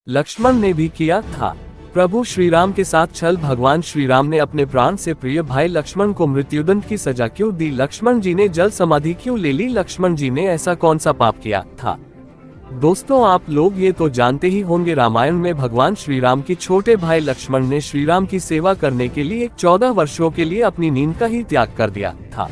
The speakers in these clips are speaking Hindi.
लक्ष्मण ने भी किया था। प्रभु श्री राम के साथ छल। भगवान श्री राम ने अपने प्राण से प्रिय भाई लक्ष्मण को मृत्युदंड की सजा क्यों दी? लक्ष्मण जी ने जल समाधि क्यों ले ली? लक्ष्मण जी ने ऐसा कौन सा पाप किया था? दोस्तों, आप लोग ये तो जानते ही होंगे, रामायण में भगवान श्री राम की छोटे भाई लक्ष्मण ने श्री राम की सेवा करने के लिए 14 वर्षों के लिए अपनी नींद का ही त्याग कर दिया था।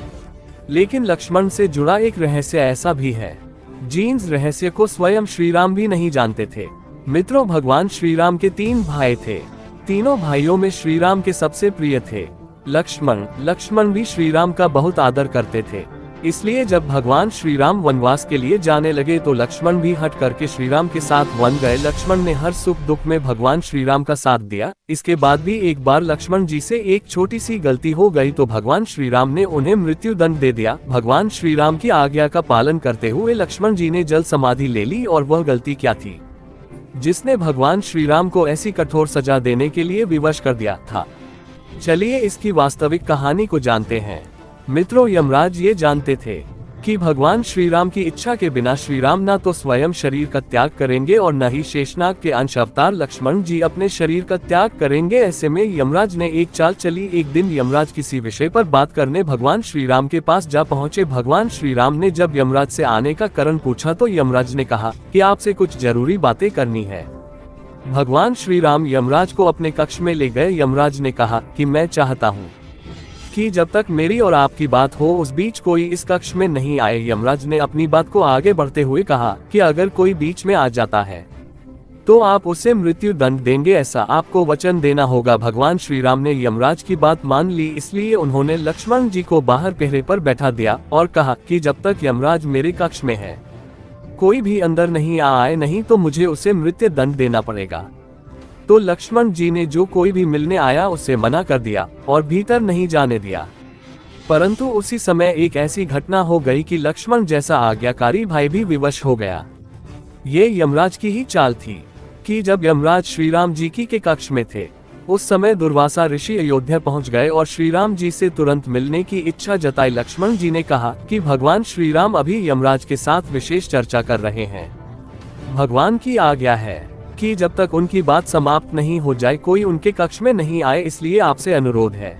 लेकिन लक्ष्मण से जुड़ा एक रहस्य ऐसा भी है, जिस रहस्य को स्वयं श्री राम भी नहीं जानते थे। मित्रों, भगवान श्री राम के 3 भाई थे। तीनों भाइयों में श्री राम के सबसे प्रिय थे लक्ष्मण। लक्ष्मण भी श्री राम का बहुत आदर करते थे। इसलिए जब भगवान श्री राम वनवास के लिए जाने लगे तो लक्ष्मण भी हट करके श्री राम के साथ वन गए। लक्ष्मण ने हर सुख दुख में भगवान श्री राम का साथ दिया। इसके बाद भी एक बार लक्ष्मण जी से एक छोटी सी गलती हो गई तो भगवान श्री राम ने उन्हें मृत्यु दंड दे दिया। भगवान श्री राम की आज्ञा का पालन करते हुए लक्ष्मण जी ने जल समाधि ले ली। और वह गलती क्या थी जिसने भगवान श्री राम को ऐसी कठोर सजा देने के लिए विवश कर दिया था? चलिए इसकी वास्तविक कहानी को जानते हैं। मित्रों, यमराज ये जानते थे कि भगवान श्री राम की इच्छा के बिना श्री राम न तो स्वयं शरीर का त्याग करेंगे और न ही शेषनाग के अंश अवतार लक्ष्मण जी अपने शरीर का त्याग करेंगे। ऐसे में यमराज ने एक चाल चली। एक दिन यमराज किसी विषय पर बात करने भगवान श्री राम के पास जा पहुंचे। भगवान श्री राम ने जब यमराज से आने का कारण पूछा तो यमराज ने कहा कि आपसे कुछ जरूरी बातें करनी है। भगवान श्री राम यमराज को अपने कक्ष में ले गए। यमराज ने कहा कि मैं चाहता हूँ कि जब तक मेरी और आपकी बात हो उस बीच कोई इस कक्ष में नहीं आए। यमराज ने अपनी बात को आगे बढ़ते हुए कहा कि अगर कोई बीच में आ जाता है तो आप उसे मृत्यु दंड देंगे, ऐसा आपको वचन देना होगा। भगवान श्री राम ने यमराज की बात मान ली। इसलिए उन्होंने लक्ष्मण जी को बाहर पहरे पर बैठा दिया और कहा कि जब तक यमराज मेरे कक्ष में है कोई भी अंदर नहीं आए, नहीं तो मुझे उसे मृत्यु दंड देना पड़ेगा। तो लक्ष्मण जी ने जो कोई भी मिलने आया उसे मना कर दिया और भीतर नहीं जाने दिया। परंतु उसी समय एक ऐसी घटना हो गई कि लक्ष्मण जैसा आज्ञाकारी भाई भी विवश हो गया। ये यमराज की ही चाल थी कि जब यमराज श्री राम जी की के कक्ष में थे उस समय दुर्वासा ऋषि अयोध्या पहुंच गए और श्री राम जी से तुरंत मिलने की इच्छा जताई। लक्ष्मण जी ने कहा कि भगवान श्री राम अभी यमराज के साथ विशेष चर्चा कर रहे हैं। भगवान की आज्ञा है कि जब तक उनकी बात समाप्त नहीं हो जाए कोई उनके कक्ष में नहीं आए, इसलिए आपसे अनुरोध है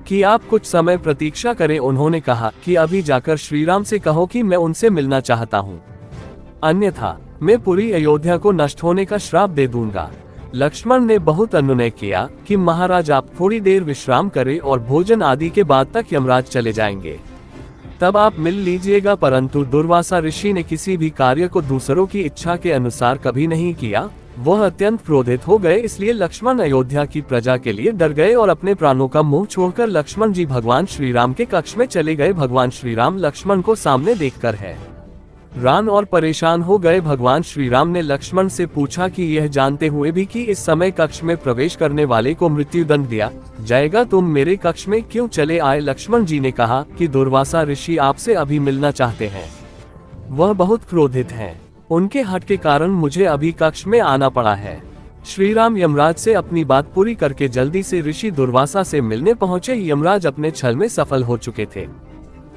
कि आप कुछ समय प्रतीक्षा करें। उन्होंने कहा कि अभी जाकर श्री राम से कहो कि मैं उनसे मिलना चाहता हूँ, अन्यथा मैं पूरी अयोध्या को नष्ट होने का श्राप दे दूंगा। लक्ष्मण ने बहुत अनुनय किया कि महाराज आप थोड़ी देर विश्राम करें और भोजन आदि के बाद तक यमराज चले जाएंगे, तब आप मिल लीजिएगा। परंतु दुर्वासा ऋषि ने किसी भी कार्य को दूसरों की इच्छा के अनुसार कभी नहीं किया। वह अत्यंत क्रोधित हो गए। इसलिए लक्ष्मण अयोध्या की प्रजा के लिए डर गए और अपने प्राणों का मुंह छोड़कर लक्ष्मण जी भगवान श्री राम के कक्ष में चले गए। भगवान श्री राम लक्ष्मण को सामने देखकर हैरान और परेशान हो गए। भगवान श्री राम ने लक्ष्मण से पूछा कि यह जानते हुए भी कि इस समय कक्ष में प्रवेश करने वाले को मृत्यु दंड दिया जाएगा, तुम मेरे कक्ष में क्यों चले आए? लक्ष्मण जी ने कहा कि दुर्वासा ऋषि आपसे अभी मिलना चाहते हैं। वह बहुत क्रोधित हैं। उनके हट के कारण मुझे अभी कक्ष में आना पड़ा है। श्री राम यमराज से अपनी बात पूरी करके जल्दी से ऋषि दुर्वासा से मिलने पहुंचे। यमराज अपने छल में सफल हो चुके थे।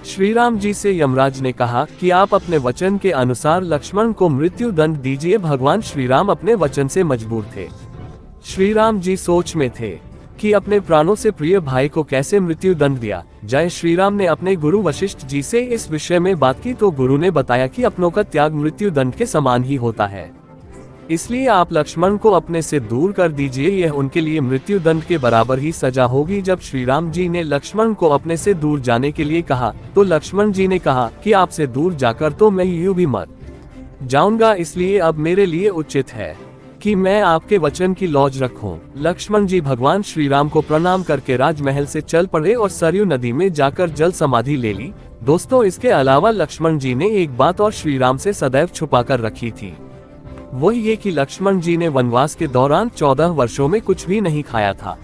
श्री राम जी से यमराज ने कहा कि आप अपने वचन के अनुसार लक्ष्मण को मृत्यु दंड दीजिए। भगवान श्री राम अपने वचन से मजबूर थे। श्री राम जी सोच में थे कि अपने प्राणों से प्रिय भाई को कैसे मृत्यु दंड दिया जाए। श्री राम ने अपने गुरु वशिष्ठ जी से इस विषय में बात की तो गुरु ने बताया कि अपनों का त्याग मृत्यु दंड के समान ही होता है, इसलिए आप लक्ष्मण को अपने से दूर कर दीजिए, यह उनके लिए मृत्यु दंड के बराबर ही सजा होगी। जब श्री राम जी ने लक्ष्मण को अपने से दूर जाने के लिए कहा तो लक्ष्मण जी ने कहा कि आपसे दूर जाकर तो मैं यूं भी मर जाऊंगा, इसलिए अब मेरे लिए उचित है कि मैं आपके वचन की लौज रखूं। लक्ष्मण जी भगवान श्री राम को प्रणाम करके राजमहल से चल पड़े और सरयू नदी में जाकर जल समाधि ले ली। दोस्तों, इसके अलावा लक्ष्मण जी ने एक बात और श्री राम से सदैव छुपा कर रखी थी, वो ये कि लक्ष्मण जी ने वनवास के दौरान 14 वर्षों में कुछ भी नहीं खाया था,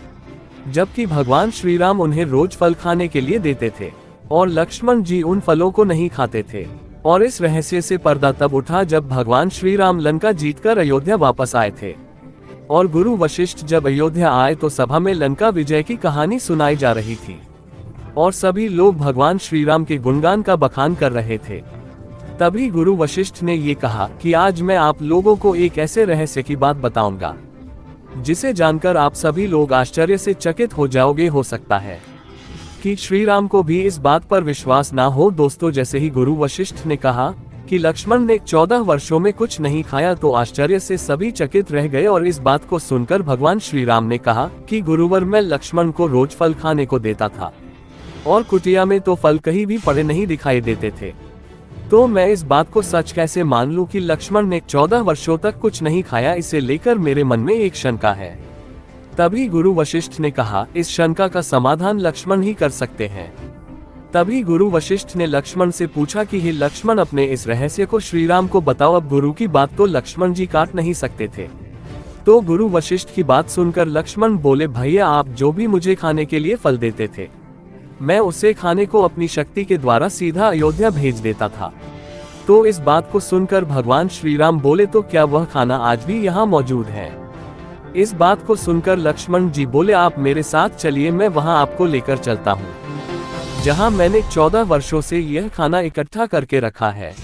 जबकि भगवान श्री राम उन्हें रोज फल खाने के लिए देते थे और लक्ष्मण जी उन फलों को नहीं खाते थे। और इस रहस्य से पर्दा तब उठा जब भगवान श्री राम लंका जीतकर अयोध्या वापस आए थे और गुरु वशिष्ठ जब अयोध्या आए तो सभा में लंका विजय की कहानी सुनाई जा रही थी और सभी लोग भगवान श्री राम के गुणगान का बखान कर रहे थे। तभी गुरु वशिष्ठ ने ये कहा कि आज मैं आप लोगों को एक ऐसे रहस्य की बात बताऊंगा जिसे जानकर आप सभी लोग आश्चर्य से चकित हो जाओगे। हो सकता है कि श्री राम को भी इस बात पर विश्वास ना हो। दोस्तों, जैसे ही गुरु वशिष्ठ ने कहा कि लक्ष्मण ने 14 वर्षों में कुछ नहीं खाया, तो आश्चर्य से सभी चकित रह गए। और इस बात को सुनकर भगवान श्री राम ने कहा कि गुरुवर, मैं लक्ष्मण को रोज फल खाने को देता था और कुटिया में तो फल कहीं भी पड़े नहीं दिखाई देते थे, तो मैं इस बात को सच कैसे मान लूं कि लक्ष्मण ने 14 वर्षों तक कुछ नहीं खाया। इसे लेकर मेरे मन में एक शंका है। तभी गुरु वशिष्ठ ने कहा, इस शंका का समाधान लक्ष्मण ही कर सकते हैं। तभी गुरु वशिष्ठ ने लक्ष्मण से पूछा कि हे लक्ष्मण, अपने इस रहस्य को श्री राम को बताओ। अब गुरु की बात तो लक्ष्मण जी काट नहीं सकते थे, तो गुरु वशिष्ठ की बात सुनकर लक्ष्मण बोले, भैया, आप जो भी मुझे खाने के लिए फल देते थे, मैं उसे खाने को अपनी शक्ति के द्वारा सीधा अयोध्या भेज देता था। तो इस बात को सुनकर भगवान श्री राम बोले, तो क्या वह खाना आज भी यहाँ मौजूद है? इस बात को सुनकर लक्ष्मण जी बोले, आप मेरे साथ चलिए, मैं वहाँ आपको लेकर चलता हूँ, जहाँ मैंने 14 वर्षों से यह खाना इकट्ठा करके रखा है।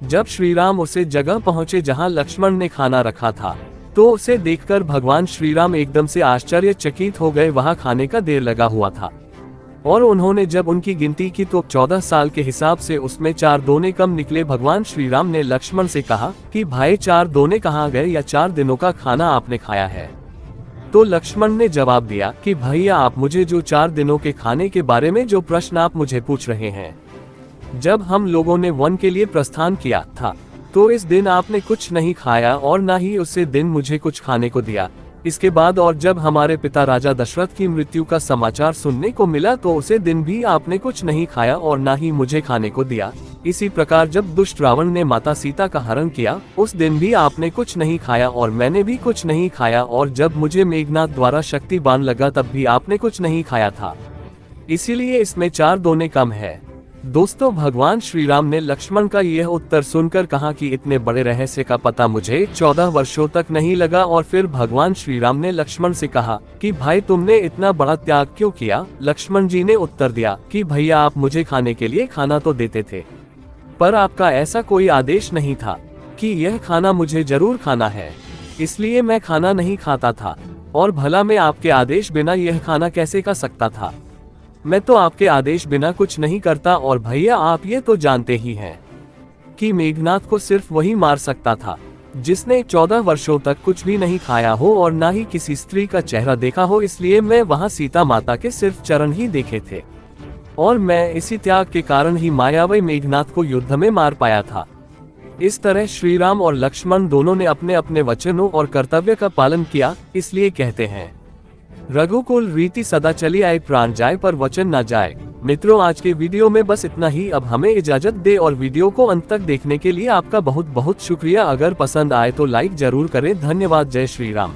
जब श्री राम उसे जगह पहुँचे जहाँ लक्ष्मण ने खाना रखा था, तो उसे देखकर भगवान श्री राम एकदम से आश्चर्यचकित हो गए। वहाँ खाने का ढेर लगा हुआ था और उन्होंने जब उनकी गिनती की तो 14 साल के हिसाब से उसमें 4 दोने कम निकले। भगवान श्री राम ने लक्ष्मण से कहा कि भाई, 4 दोने कहाँ गए, या 4 दिनों का खाना आपने खाया है? तो लक्ष्मण ने जवाब दिया कि भैया, आप मुझे जो 4 दिनों के खाने के बारे में जो प्रश्न आप मुझे पूछ रहे हैं, जब हम लोगों ने वन के लिए प्रस्थान किया था, तो इस दिन आपने कुछ नहीं खाया और न ही उसी दिन मुझे कुछ खाने को दिया। इसके बाद और जब हमारे पिता राजा दशरथ की मृत्यु का समाचार सुनने को मिला, तो उसे दिन भी आपने कुछ नहीं खाया और ना ही मुझे खाने को दिया। इसी प्रकार जब दुष्ट रावण ने माता सीता का हरण किया, उस दिन भी आपने कुछ नहीं खाया और मैंने भी कुछ नहीं खाया। और जब मुझे मेघनाथ द्वारा शक्ति बाण लगा, तब भी आपने कुछ नहीं खाया था। इसीलिए इसमें 4 दोने कम है। दोस्तों, भगवान श्री राम ने लक्ष्मण का यह उत्तर सुनकर कहा कि इतने बड़े रहस्य का पता मुझे 14 वर्षों तक नहीं लगा। और फिर भगवान श्री राम ने लक्ष्मण से कहा कि भाई, तुमने इतना बड़ा त्याग क्यों किया? लक्ष्मण जी ने उत्तर दिया कि भैया, आप मुझे खाने के लिए खाना तो देते थे, पर आपका ऐसा कोई आदेश नहीं था कि यह खाना मुझे जरूर खाना है, इसलिए मैं खाना नहीं खाता था। और भला मैं आपके आदेश बिना यह खाना कैसे खा सकता था? मैं तो आपके आदेश बिना कुछ नहीं करता। और भैया, आप ये तो जानते ही हैं कि मेघनाथ को सिर्फ वही मार सकता था जिसने 14 वर्षों तक कुछ भी नहीं खाया हो और ना ही किसी स्त्री का चेहरा देखा हो। इसलिए मैं वहां सीता माता के सिर्फ चरण ही देखे थे और मैं इसी त्याग के कारण ही मायावी मेघनाथ को युद्ध में मार पाया था। इस तरह श्री राम और लक्ष्मण दोनों ने अपने अपने वचनों और कर्तव्य का पालन किया। इसलिए कहते हैं, रघुकुल रीति सदा चली आए, प्राण जाए पर वचन ना जाए। मित्रों, आज के वीडियो में बस इतना ही। अब हमें इजाजत दे और वीडियो को अंत तक देखने के लिए आपका बहुत बहुत शुक्रिया। अगर पसंद आए तो लाइक जरूर करें। धन्यवाद। जय श्री राम।